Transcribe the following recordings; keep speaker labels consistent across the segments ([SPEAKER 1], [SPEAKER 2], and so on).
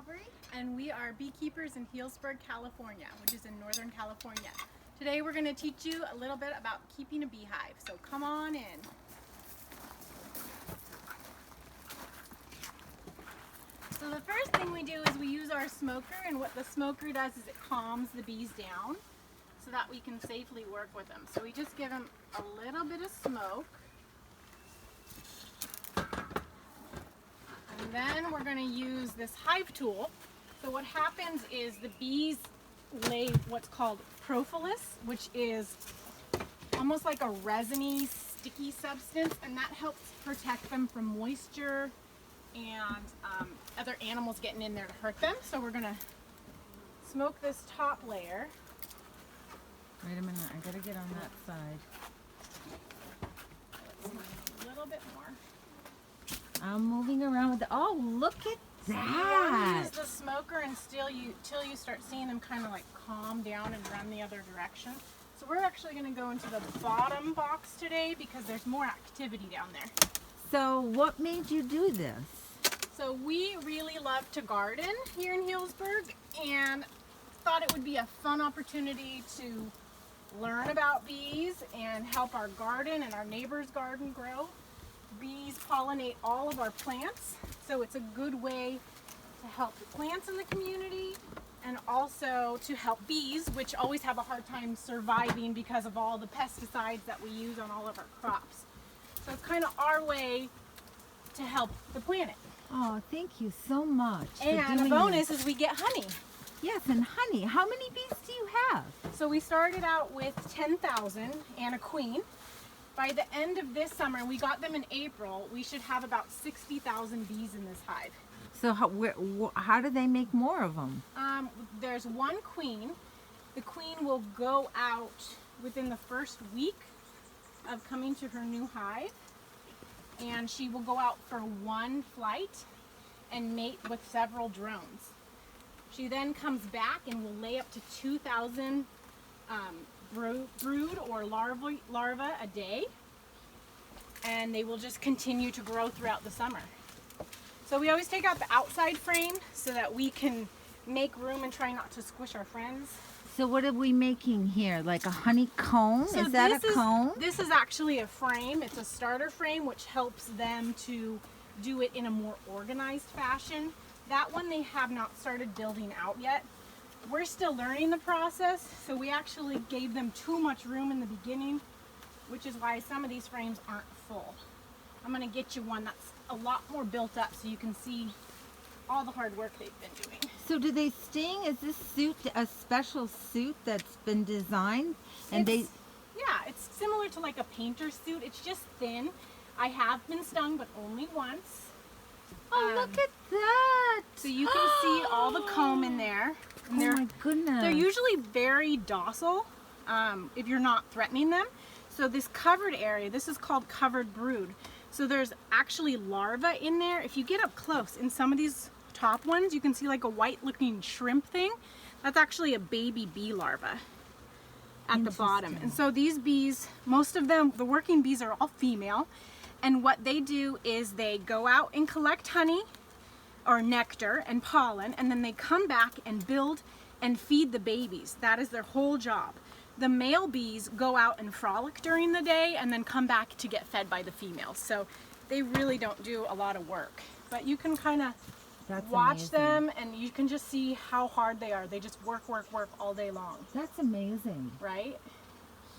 [SPEAKER 1] Aubrey, and we are beekeepers in Healdsburg, California, which is in Northern California. Today we're going to teach you a little bit about keeping a beehive, so come on in. So the first thing we do is we use our smoker, and what the smoker does is it calms the bees down so that we can safely work with them. So we just give them a little bit of smoke. And then we're going to use this hive tool. So what happens is the bees lay what's called propolis, which is almost like a resiny, sticky substance, and that helps protect them from moisture and other animals getting in there to hurt them. So we're going to smoke this top layer.
[SPEAKER 2] Wait a minute, I gotta get on that side.
[SPEAKER 1] A little bit more.
[SPEAKER 2] I'm moving around with the, oh, look at
[SPEAKER 1] You want to
[SPEAKER 2] that.
[SPEAKER 1] use the smoker till you start seeing them kind of like calm down and run the other direction. So we're actually going to go into the bottom box today because there's more activity down there.
[SPEAKER 2] So what made you do this?
[SPEAKER 1] So we really love to garden here in Healdsburg and thought it would be a fun opportunity to learn about bees and help our garden and our neighbor's garden grow. Bees pollinate all of our plants, so it's a good way to help the plants in the community and also to help bees, which always have a hard time surviving because of all the pesticides that we use on all of our crops. So it's kind of our way to help the planet.
[SPEAKER 2] Oh, thank you so much. for
[SPEAKER 1] And a
[SPEAKER 2] doing
[SPEAKER 1] bonus
[SPEAKER 2] this.
[SPEAKER 1] is we get honey.
[SPEAKER 2] Yes, and honey. How many bees do you have?
[SPEAKER 1] So we started out with 10,000 and a queen. By the end of this summer, we got them in April, we should have about 60,000 bees in this hive.
[SPEAKER 2] So how do they make more of them?
[SPEAKER 1] There's one queen. The queen will go out within the first week of coming to her new hive, and she will go out for one flight and mate with several drones. She then comes back and will lay up to 2,000 brood or larva a day, and they will just continue to grow throughout the summer. So we always take out the outside frame so that we can make room and try not to squish our friends.
[SPEAKER 2] So what are we making here? Like a honeycomb?
[SPEAKER 1] So
[SPEAKER 2] Is that
[SPEAKER 1] this
[SPEAKER 2] a comb?
[SPEAKER 1] This is actually a frame. It's a starter frame which helps them to do it in a more organized fashion. That one they have not started building out yet. We're still learning the process, so we actually gave them too much room in the beginning, which is why some of these frames aren't full. I'm going to get you one that's a lot more built up so you can see all the hard work they've been doing.
[SPEAKER 2] So do they sting? Is this suit a special suit that's been designed? And
[SPEAKER 1] Yeah, it's similar to like a painter's suit. It's just thin. I have been stung, but only once.
[SPEAKER 2] Oh, look at that!
[SPEAKER 1] So you can see all the comb in there. And
[SPEAKER 2] Oh my goodness.
[SPEAKER 1] They're usually very docile if you're not threatening them. So this covered area, this is called covered brood. So there's actually larvae in there. If you get up close, in some of these top ones, you can see like a white looking shrimp thing. That's actually a baby bee larva at the bottom. And so these bees, most of them, the working bees are all female. And what they do is they go out and collect honey or nectar and pollen, and then they come back and build and feed the babies. That is their whole job. The male bees go out and frolic during the day and then come back to get fed by the females. So they really don't do a lot of work. But you can kind of watch
[SPEAKER 2] amazing.
[SPEAKER 1] them and you can just see how hard they are. They just work all day long,
[SPEAKER 2] That's amazing.
[SPEAKER 1] right?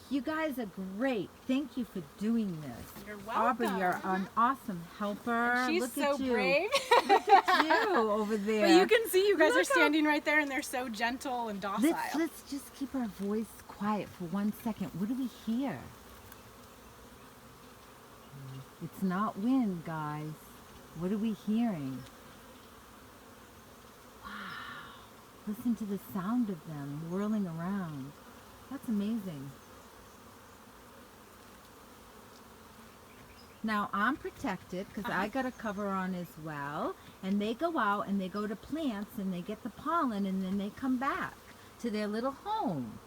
[SPEAKER 2] You guys are great. Thank you for doing this.
[SPEAKER 1] You're welcome.
[SPEAKER 2] Aubrey, you're an awesome helper.
[SPEAKER 1] She's
[SPEAKER 2] Look
[SPEAKER 1] so
[SPEAKER 2] at you.
[SPEAKER 1] brave.
[SPEAKER 2] Look at you over there.
[SPEAKER 1] But you can see you guys are
[SPEAKER 2] Look how-
[SPEAKER 1] standing right there and they're so gentle and docile.
[SPEAKER 2] Let's just keep our voice quiet for 1 second. What do we hear? It's not wind, guys. What are we hearing? Wow. Listen to the sound of them whirling around. That's amazing. Now I'm protected because I got a cover on as well. And they go out and they go to plants and they get the pollen and then they come back to their little home.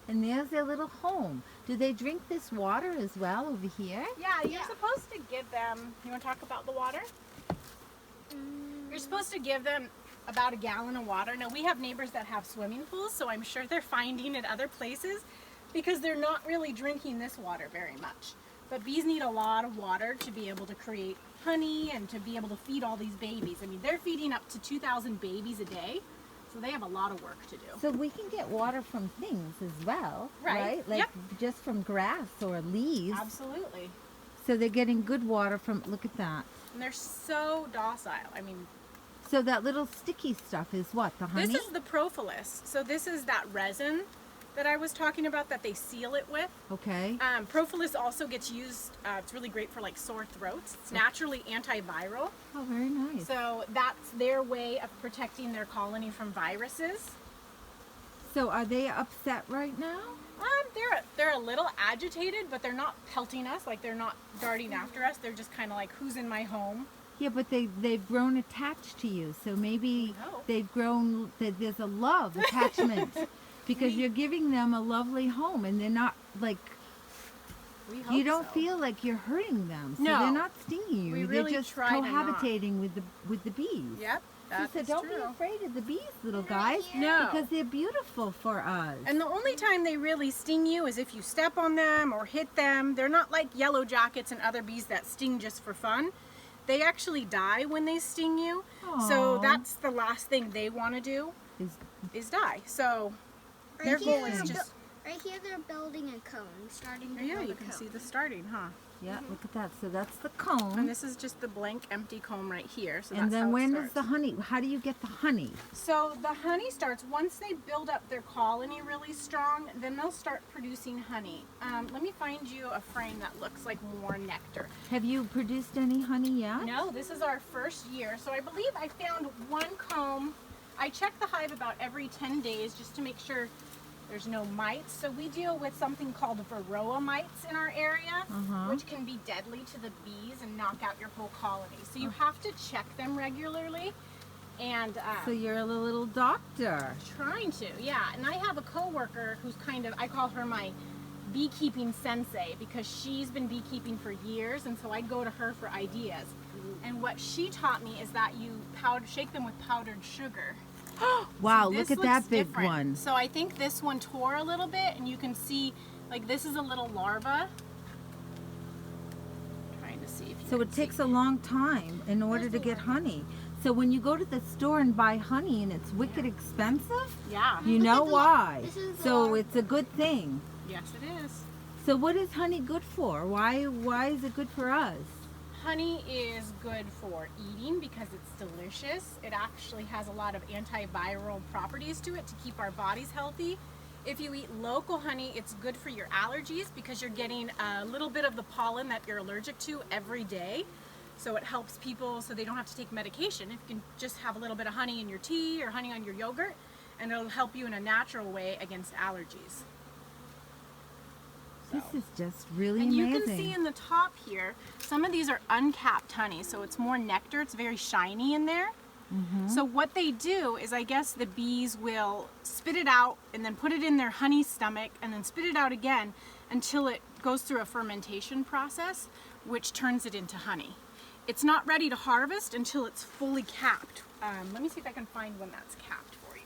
[SPEAKER 2] And there's their little home. Do they drink this water as well over here?
[SPEAKER 1] Yeah, you're supposed to give them, you want to talk about the water? You're supposed to give them about a gallon of water. Now we have neighbors that have swimming pools, so I'm sure they're finding it other places because they're not really drinking this water very much. But bees need a lot of water to be able to create honey and to be able to feed all these babies. I mean, they're feeding up to 2,000 babies a day, so they have a lot of work to do.
[SPEAKER 2] So we can get water from things as well,
[SPEAKER 1] Right.
[SPEAKER 2] right? Like
[SPEAKER 1] Yep.
[SPEAKER 2] just from grass or leaves.
[SPEAKER 1] Absolutely.
[SPEAKER 2] So they're getting good water from, look at that.
[SPEAKER 1] And they're so docile. I mean,
[SPEAKER 2] So that little sticky stuff is what, the honey?
[SPEAKER 1] this is the propolis. So this is that resin that I was talking about that they seal it with.
[SPEAKER 2] Okay.
[SPEAKER 1] Propolis also gets used, it's really great for like sore throats. It's naturally antiviral.
[SPEAKER 2] Oh, very nice.
[SPEAKER 1] So that's their way of protecting their colony from viruses.
[SPEAKER 2] So are they upset right now?
[SPEAKER 1] They're a little agitated, but they're not pelting us, like they're not darting after us. They're just kind of like, who's in my home?
[SPEAKER 2] Yeah, but they've grown attached to you. So maybe
[SPEAKER 1] No.
[SPEAKER 2] they've grown, there's a love attachment because you're giving them a lovely home and they're not like,
[SPEAKER 1] We hope
[SPEAKER 2] you don't
[SPEAKER 1] so.
[SPEAKER 2] feel like you're hurting them. So
[SPEAKER 1] No.
[SPEAKER 2] they're not stinging you.
[SPEAKER 1] We
[SPEAKER 2] They're
[SPEAKER 1] really
[SPEAKER 2] just
[SPEAKER 1] try to not.
[SPEAKER 2] cohabitating with the bees.
[SPEAKER 1] Yep, that's
[SPEAKER 2] So don't
[SPEAKER 1] true.
[SPEAKER 2] be afraid of the bees, little guys.
[SPEAKER 1] No.
[SPEAKER 2] Because they're beautiful for us.
[SPEAKER 1] And the only time they really sting you is if you step on them or hit them. They're not like yellow jackets and other bees that sting just for fun. They actually die when they sting you. So
[SPEAKER 2] Aw.
[SPEAKER 1] that's the last thing they want to do is die. So their goal is just,
[SPEAKER 3] Right here, they're building a cone, starting to
[SPEAKER 1] yeah,
[SPEAKER 3] build
[SPEAKER 1] you
[SPEAKER 3] a
[SPEAKER 1] can
[SPEAKER 3] cone.
[SPEAKER 1] see the starting, huh?
[SPEAKER 2] Yeah, look at that. So that's the cone.
[SPEAKER 1] And this is just the blank empty comb right here. So
[SPEAKER 2] And
[SPEAKER 1] that's
[SPEAKER 2] then
[SPEAKER 1] how it
[SPEAKER 2] when
[SPEAKER 1] starts.
[SPEAKER 2] does the honey, how do you get the honey?
[SPEAKER 1] So the honey starts, once they build up their colony really strong, then they'll start producing honey. Let me find you a frame that looks like more nectar.
[SPEAKER 2] Have you produced any honey yet?
[SPEAKER 1] No, this is our first year. So I believe I found one comb. I check the hive about every 10 days just to make sure there's no mites. So we deal with something called varroa mites in our area, which can be deadly to the bees and knock out your whole colony. So you have to check them regularly. And
[SPEAKER 2] So you're a little doctor.
[SPEAKER 1] trying to, yeah. And I have a coworker who's kind of, I call her my beekeeping sensei because she's been beekeeping for years, and so I go to her for ideas. And what she taught me is that you shake them with powdered sugar.
[SPEAKER 2] Wow,
[SPEAKER 1] This
[SPEAKER 2] look at
[SPEAKER 1] looks
[SPEAKER 2] that big
[SPEAKER 1] different.
[SPEAKER 2] one.
[SPEAKER 1] So I think this one tore a little bit, and you can see, like, this is a little larva. Trying to see if you
[SPEAKER 2] So
[SPEAKER 1] can
[SPEAKER 2] it
[SPEAKER 1] see.
[SPEAKER 2] takes a long time in order to get honey. So when you go to the store and buy honey and it's wicked expensive,
[SPEAKER 1] Yeah.
[SPEAKER 2] you know why.
[SPEAKER 3] This is the
[SPEAKER 2] So
[SPEAKER 3] larva.
[SPEAKER 2] it's a good thing.
[SPEAKER 1] Yes, it is.
[SPEAKER 2] So what is honey good for? Why is it good for us?
[SPEAKER 1] Honey is good for eating because it's delicious. It actually has a lot of antiviral properties to it to keep our bodies healthy. If you eat local honey, it's good for your allergies because you're getting a little bit of the pollen that you're allergic to every day. So it helps people so they don't have to take medication. If you can just have a little bit of honey in your tea or honey on your yogurt, and it'll help you in a natural way against allergies.
[SPEAKER 2] This is just really
[SPEAKER 1] And you
[SPEAKER 2] amazing.
[SPEAKER 1] can see in the top here, some of these are uncapped honey, so it's more nectar. It's very shiny in there. So what they do is, I guess the bees will spit it out and then put it in their honey stomach and then spit it out again until it goes through a fermentation process, which turns it into honey. It's not ready to harvest until it's fully capped. Let me see if I can find one that's capped for you.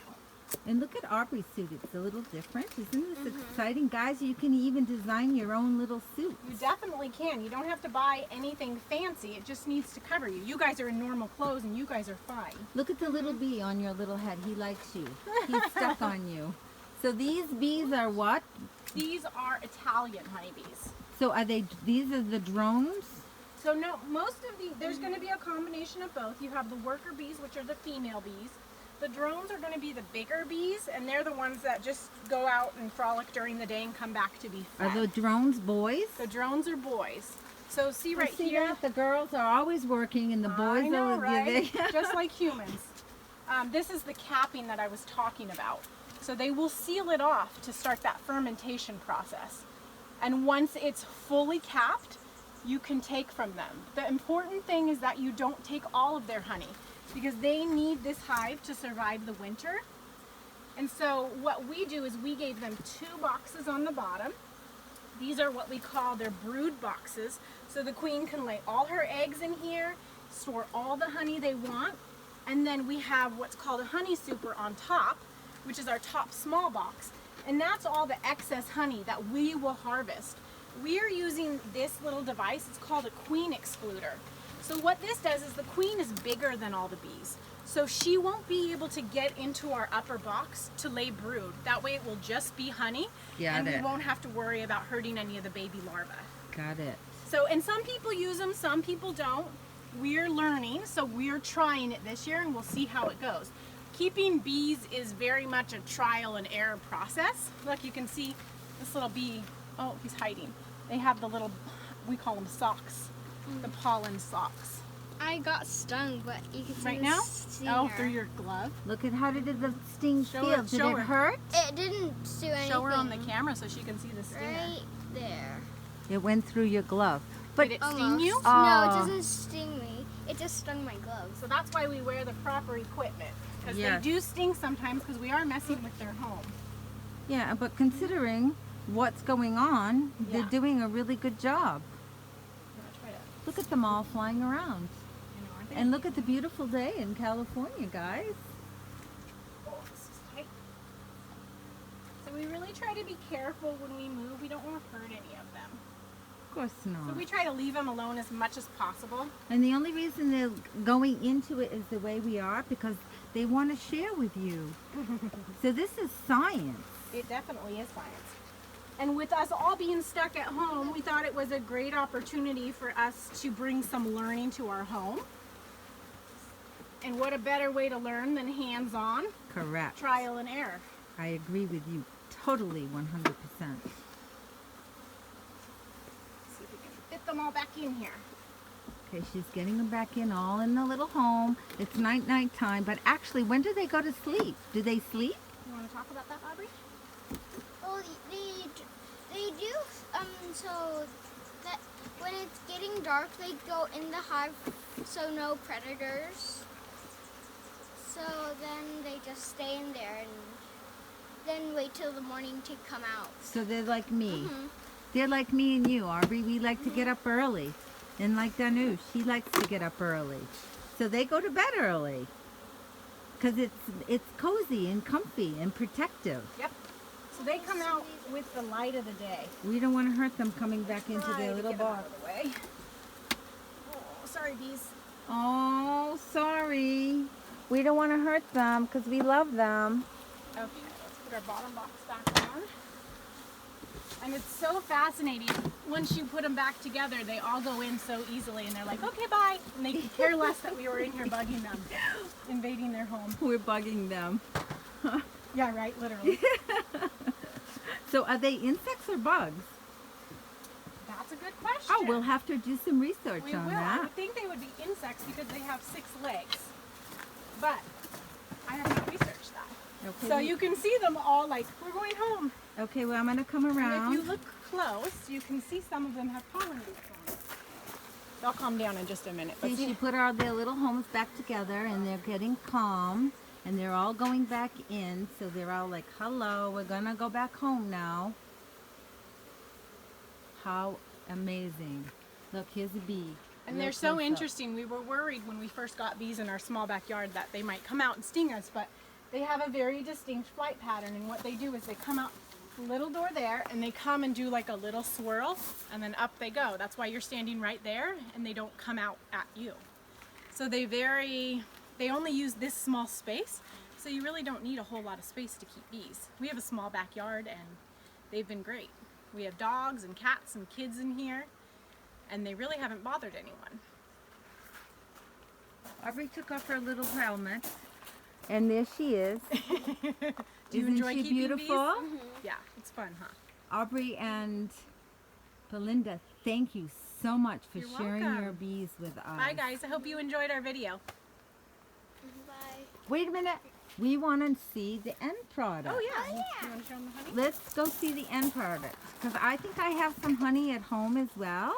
[SPEAKER 2] And look at Aubrey's suit. It's a little different. Isn't this exciting? Guys, you can even design your own little suit.
[SPEAKER 1] You definitely can. You don't have to buy anything fancy. It just needs to cover you. You guys are in normal clothes and you guys are fine.
[SPEAKER 2] Look at the little bee on your little head. He likes you. He's stuck on you. So these bees are what?
[SPEAKER 1] These are Italian honeybees.
[SPEAKER 2] So are these are the drones?
[SPEAKER 1] So no, most of there's going to be a combination of both. You have the worker bees, which are the female bees. The drones are going to be the bigger bees, and they're the ones that just go out and frolic during the day and come back to be fed.
[SPEAKER 2] Are the drones boys?
[SPEAKER 1] The drones are boys. So see right
[SPEAKER 2] See
[SPEAKER 1] here.
[SPEAKER 2] that? The girls are always working and the boys
[SPEAKER 1] I know,
[SPEAKER 2] are
[SPEAKER 1] right? Just like humans. This is the capping that I was talking about. So they will seal it off to start that fermentation process. And once it's fully capped, you can take from them. The important thing is that you don't take all of their honey because they need this hive to survive the winter. And so what we do is we gave them 2 boxes on the bottom. These are what we call their brood boxes. So the queen can lay all her eggs in here, store all the honey they want, And then we have what's called a honey super on top, which is our top small box. And that's all the excess honey that we will harvest. We are using this little device. It's called a queen excluder. So what this does is the queen is bigger than all the bees. So she won't be able to get into our upper box to lay brood. That way it will just be honey.
[SPEAKER 2] Got
[SPEAKER 1] We
[SPEAKER 2] it.
[SPEAKER 1] won't have to worry about hurting any of the baby larvae.
[SPEAKER 2] Got it.
[SPEAKER 1] So, and some people use them, some people don't. We're learning, so we're trying it this year and we'll see how it goes. Keeping bees is very much a trial and error process. Look, you can see this little bee. Oh, he's hiding. They have the little, we call them socks, the pollen socks.
[SPEAKER 3] I got stung, but you can see
[SPEAKER 1] Right
[SPEAKER 3] the
[SPEAKER 1] now?
[SPEAKER 3] stinger.
[SPEAKER 1] Oh, through your glove.
[SPEAKER 2] Look at how did the sting
[SPEAKER 1] Show
[SPEAKER 2] feel?
[SPEAKER 1] her-
[SPEAKER 2] Did
[SPEAKER 1] show
[SPEAKER 2] it
[SPEAKER 1] her.
[SPEAKER 2] hurt?
[SPEAKER 3] It didn't do anything.
[SPEAKER 1] Show her on the camera so she can see the stinger.
[SPEAKER 3] Right there.
[SPEAKER 2] It went through your glove. But
[SPEAKER 1] Did it sting you?
[SPEAKER 3] No,
[SPEAKER 2] Oh.
[SPEAKER 3] it doesn't sting me. It just stung my gloves.
[SPEAKER 1] So that's why we wear the proper equipment. Because
[SPEAKER 2] Yes.
[SPEAKER 1] they do sting sometimes because we are messing with their home.
[SPEAKER 2] yeah, but considering what's going on, they're
[SPEAKER 1] Yeah.
[SPEAKER 2] doing a really good job.
[SPEAKER 1] I'm gonna try to,
[SPEAKER 2] Look at them all flying around.
[SPEAKER 1] aren't they?
[SPEAKER 2] And look at the beautiful day in California, guys.
[SPEAKER 1] Oh, this is tight. So we really try to be careful when we move. We don't want to hurt any of them.
[SPEAKER 2] Of course not.
[SPEAKER 1] So we try to leave them alone as much as possible.
[SPEAKER 2] And the only reason they're going into it is the way we are because they want to share with you. So this is science.
[SPEAKER 1] It definitely is science. And with us all being stuck at home, we thought it was a great opportunity for us to bring some learning to our home. And what a better way to learn than hands-on,
[SPEAKER 2] Correct.
[SPEAKER 1] trial and error.
[SPEAKER 2] I agree with you totally 100%.
[SPEAKER 1] See if we can fit them all back in here.
[SPEAKER 2] Okay, she's getting them back in all in the little home. It's night time, but actually, when do they go to sleep? Do they sleep?
[SPEAKER 1] You want to talk about that, Aubrey?
[SPEAKER 3] Well, they do. So that when it's getting dark, they go in the hive, so no predators. So then they just stay in there and then wait till the morning to come out.
[SPEAKER 2] So they're like me.
[SPEAKER 3] Mhm.
[SPEAKER 2] They're like me and you, Aubrey. We like to get up early. And like Danush, she likes to get up early. So they go to bed early. Because it's cozy and comfy and protective.
[SPEAKER 1] Yep. So they come out with the light of the day.
[SPEAKER 2] We don't want to hurt them coming back into
[SPEAKER 1] Try
[SPEAKER 2] their
[SPEAKER 1] to
[SPEAKER 2] little
[SPEAKER 1] get 'em
[SPEAKER 2] box.
[SPEAKER 1] out of the way. Oh, sorry, bees.
[SPEAKER 2] Oh, sorry. We don't want to hurt them because we love them.
[SPEAKER 1] Okay, let's put our bottom box back on. And it's so fascinating. Once you put them back together, they all go in so easily, and they're like, okay, bye. And they could care less that we were in here bugging them, invading their home.
[SPEAKER 2] We're bugging them.
[SPEAKER 1] Yeah, right, literally.
[SPEAKER 2] So are they insects or bugs?
[SPEAKER 1] That's a good question.
[SPEAKER 2] Oh, we'll have to do some research
[SPEAKER 1] We
[SPEAKER 2] on
[SPEAKER 1] will. I
[SPEAKER 2] that.
[SPEAKER 1] would think they would be insects because they have 6 legs. But I have not researched that.
[SPEAKER 2] Okay,
[SPEAKER 1] So you can see them all like, we're going home.
[SPEAKER 2] okay, well, I'm going to come
[SPEAKER 1] And
[SPEAKER 2] around.
[SPEAKER 1] if you look close, you can see some of them have pollen beads on them. They'll calm down in just a minute. But
[SPEAKER 2] See, she put all their little homes back together and they're getting calm and they're all going back in. So they're all like, hello, we're going to go back home now. How amazing. Look, here's a bee.
[SPEAKER 1] And
[SPEAKER 2] Real
[SPEAKER 1] they're so
[SPEAKER 2] close up.
[SPEAKER 1] interesting. We were worried when we first got bees in our small backyard that they might come out and sting us, but they have a very distinct flight pattern. And what they do is they come out the little door there and they come and do like a little swirl and then up they go. That's why you're standing right there and they don't come out at you. So they only use this small space. So you really don't need a whole lot of space to keep bees. We have a small backyard and they've been great. We have dogs and cats and kids in here. And they really haven't bothered anyone.
[SPEAKER 2] Aubrey took off her little helmet. And there she is.
[SPEAKER 1] Do you
[SPEAKER 2] Isn't
[SPEAKER 1] enjoy
[SPEAKER 2] she
[SPEAKER 1] keeping
[SPEAKER 2] beautiful?
[SPEAKER 1] bees? Yeah, it's fun, huh?
[SPEAKER 2] Aubrey and Belinda, thank you so much for
[SPEAKER 1] You're
[SPEAKER 2] sharing
[SPEAKER 1] welcome.
[SPEAKER 2] your bees with us.
[SPEAKER 1] Bye guys, I hope you enjoyed our video.
[SPEAKER 3] Bye.
[SPEAKER 2] Wait a minute. We want to see the end product.
[SPEAKER 1] Oh yeah.
[SPEAKER 3] Oh, yeah.
[SPEAKER 1] You want to show them the honey?
[SPEAKER 2] Let's go see the end product. Because I think I have some honey at home as well.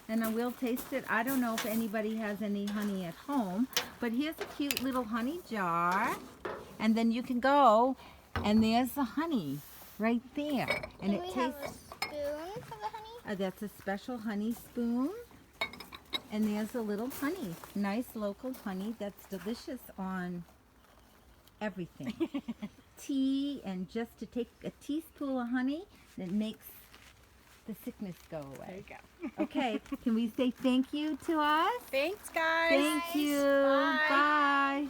[SPEAKER 2] And I will taste it. I don't know if anybody has any honey at home. But here's a cute little honey jar. And then you can go and there's the honey right there. And
[SPEAKER 3] Do
[SPEAKER 2] it
[SPEAKER 3] we have
[SPEAKER 2] tastes...
[SPEAKER 3] a spoon for the honey?
[SPEAKER 2] That's a special honey spoon. And there's a little honey, nice local honey that's delicious on everything. Tea, and just to take a teaspoon of honey that makes the sickness go
[SPEAKER 1] There
[SPEAKER 2] away.
[SPEAKER 1] you go.
[SPEAKER 2] Okay, can we say thank you to us?
[SPEAKER 1] Thanks, guys.
[SPEAKER 2] Thank you.
[SPEAKER 1] Bye.
[SPEAKER 2] Bye.